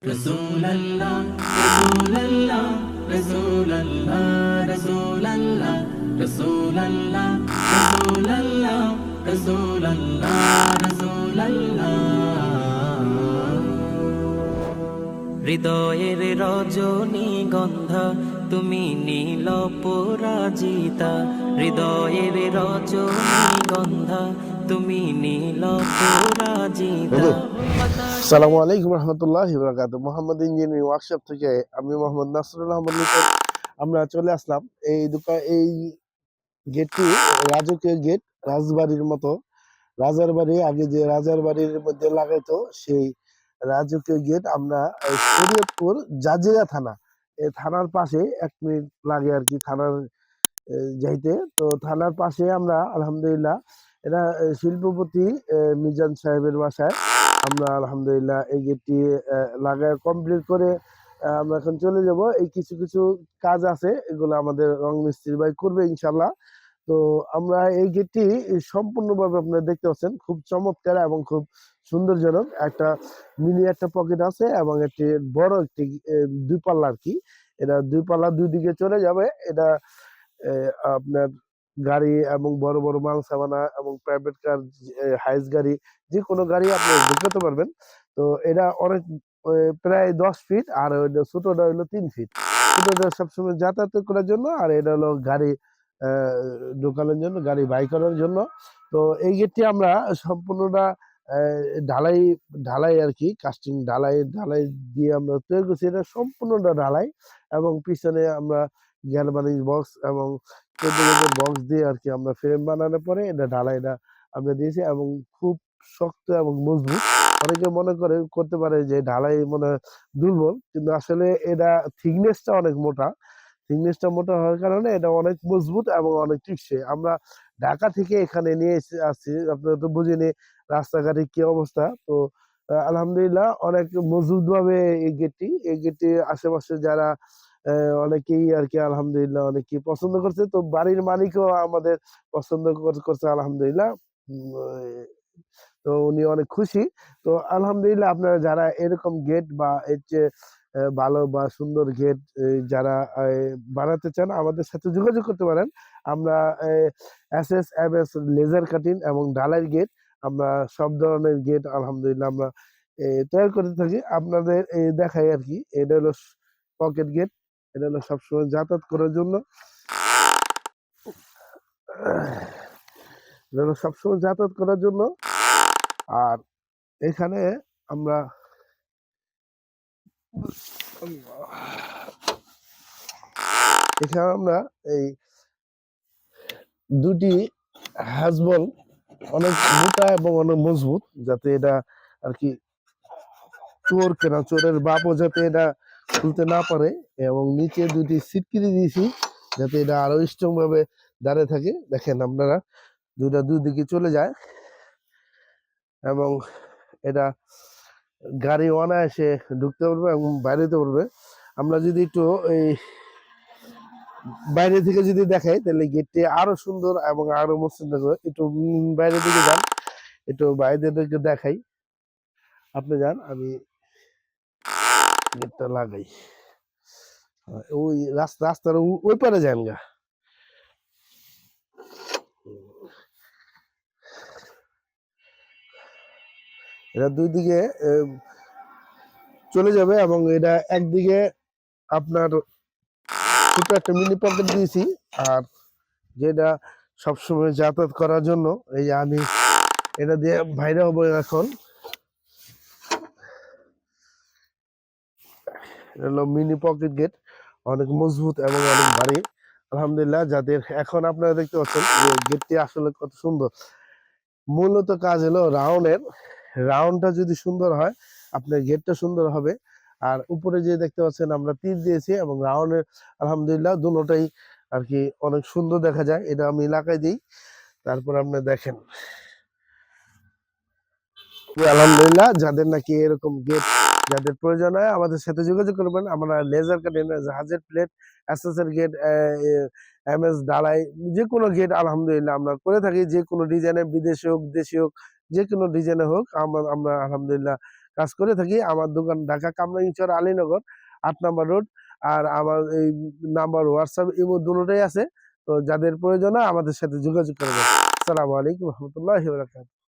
Rasulallah, Rasulallah, Rasulallah, Rasulallah, Rasulallah, Rasulallah, Rasulallah, Rasulallah। হৃদয়ের রজনীগন্ধা তুমি নীল পরাজিতা, হৃদয়ের রজনীগন্ধা তুমি নীল পরাজিতা। আসসালামু আলাইকুম রহমতুল্লাহি ওয়া বারাকাতুহু। মোহাম্মদ ইঞ্জিনিয়ারিং ওয়ার্কশপ থেকে আমি মোহাম্মদ নাসরুল আহমদ লিটন। আমরা চলে আসলাম এই গেটটি রাজকীয় গেট, রাজবাড়ির মতো। রাজার বাড়ি আগে যে রাজার বাড়ির মধ্যে লাগাইতো সেই রাজকীয় গেট। আমরা শরীয়তপুর জাজিরা থানা, এই থানার পাশে 1 মিনিট লাগে আর কি থানার যাইতে। তো থানার পাশে আমরা আলহামদুলিল্লাহ এটা শিল্পপতি মিজান সাহেবের বাসায় আমরা আলহামদুলিল্লাহ এই গেটটি লাগায় কমপ্লিট করে আমরা এখন চলে যাব। এই কিছু কিছু কাজ আছে, এগুলো আমাদের রং মিস্ত্রি ভাই করবে ইনশাল্লাহ। তো আমরা এই গেটটি সম্পূর্ণভাবে আপনারা দেখতে পাচ্ছেন, খুব চমৎকার এবং খুব সুন্দরজনক। একটা মিনি একটা পকেট আছে এবং একটি বড় একটি দুই পাল্লা আর কি। এটা দুই পাল্লা দুই দিকে চলে যাবে। এটা আপনার গাড়ি এবং বড় বড় মাল সামানা এবং প্রাইভেট কার, হাইস গাড়ি, যে কোনো গাড়ি আপনি ঢুকাতে পারবেন। তো এটা অনেক প্রায় 10 ফিট, আর ওইটা ছোটটা হলো 3 ফিট। ছোটটা সবসময় যাতায়াত করার জন্য, আর এটা হলো গাড়ি ঢোকানোর জন্য, গাড়ি বাই করার জন্য। তো এই গেটটি আমরা সম্পূর্ণটা ঢালাই ঢালাই আর কি, কাস্টিং ঢালাই ঢালাই দিয়ে আমরা তৈরি করছি। এটা সম্পূর্ণটা ঢালাই এবং পিছনে আমরা গ্যালভানিক বক্স এবং 14 গেজের বক্স দিয়ে আর কি আমরা ফ্রেম বানানোর পরে এটা ঢালাইটা আমরা দিয়েছি এবং খুব শক্ত এবং মজবুত। অনেকে মনে করে করতে পারে যে ঢালাই মনে হয় দুর্বল, কিন্তু আসলে এটা থিকনেসটা অনেক মোটা। থিকনেসটা মোটা হওয়ার কারণে এটা অনেক মজবুত এবং অনেক টিকসই। আমরা ঢাকা থেকে এখানে নিয়ে আসছি, আপনারা তো বুঝেনি রাস্তাঘাটের কি অবস্থা। তো আলহামদুলিল্লাহ অনেক মজবুত ভাবে এই গেটটি আশেপাশে যারা অনেকেই আর কি আলহামদুলিল্লাহ অনেকেই পছন্দ করছে। তো বাড়ির মালিকও আমাদের পছন্দ করছে আলহামদুলিল্লাহ। তো উনি অনেক খুশি। তো আলহামদুলিল্লাহ আপনারা যারা এরকম গেট বা এর চেয়ে ভালো বা সুন্দর গেট যারা বানাতে চান আমাদের সাথে যোগাযোগ করতে পারেন। আমরা এস লেজার কাটিং এবং ঢালাই গেট, আমরা সব ধরনের গেট আলহামদুলিল্লাহ আমরা তৈরি করে থাকি। আপনাদের দেখাই আর কি। এটা হলো পকেট গেট, এটা হলো সবসময় যাতায়াত করার জন্য। এটা হলো সবসময় যাতায়াত করার জন্য। আর এখানে আমরা এই দুটি হ্যাজবল অনেক মোটা এবং অনেক মজবুত, যাতে এটা আর কি চোরের বাপও যাতে এটা খুলতে না পারে। এবং নিচে দুটি সিটকিনি দিয়েছি যাতে এটা আরো স্ট্রং ভাবে দাঁড়িয়ে থাকে। দেখেন আপনারা দুটা দুই দিকে চলে যায় এবং এটা গাড়ি অনায়াসে ঢুকতে পারবে এবং বাইরে যেতে পারবে। আমরা যদি একটু এই বাইরে থেকে যদি দেখাই তাহলে গেটটি আরো সুন্দর এবং আরো মসৃণ থাকবে। একটু বাইরে দিকে যান, একটু বাইরে দিকে দেখাই। আপনি যান, আমি গেটটা লাগাই। ওই রাস্তার ওই পারে যান গা। এটা দুই দিকে চলে যাবে এবং এটা একদিকে আপনার ছোট একটা মিনি পকেট দিয়েছি। আর যেটা সবসময় যাতায়াত করার জন্য এই যে আমি এটা দিয়ে বাইরে হবো এখন। এটা হলো মিনি পকেট গেট, অনেক মজবুত এবং অনেক ভারী আলহামদুলিল্লাহ। যাদের এখন আপনারা দেখতে পাচ্ছেন যে গেটটি আসলে কত সুন্দর। মূলত কাজ হলো রাউন্ডের, রাউন্ডটা যদি সুন্দর হয় আপনার গেটটা সুন্দর হবে। আর উপরে যে দেখতে পাচ্ছেন আমরা তীর দিয়েছি এবং রাউন্ডের আলহামদুলিল্লাহ দুটোটাই আর কি অনেক সুন্দর দেখা যায়। এটা আমি লাগাই দিই, তারপর আপনি দেখেন। আলহামদুলিল্লাহ যাদের নাকি এরকম গেট যাদের প্রয়োজন হয় আমাদের সাথে যোগাযোগ করবেন। আমরা লেজার কাটিং, জাহাজের প্লেট, এসএসের গেট, এমএস ঢালাই, যে কোনো গেট আলহামদুলিল্লাহ আমরা করে থাকি। যে কোনো ডিজাইনে, বিদেশি হোক দেশি হোক, যে কোনো ডিজাইনে হোক আমরা আলহামদুলিল্লাহ কাজ করে থাকি। আমার দোকান ঢাকা কামরাঙ্গীরচর আলীনগর ৮ নম্বর রোড। আর আমার এই নাম্বার হোয়াটসঅ্যাপ ইমো দুটোই আছে। তো যাদের প্রয়োজন হয় আমাদের সাথে যোগাযোগ করবেন। আসসালামু আলাইকুম রহমতুল্লাহি ওয়া বারাকাতুহু।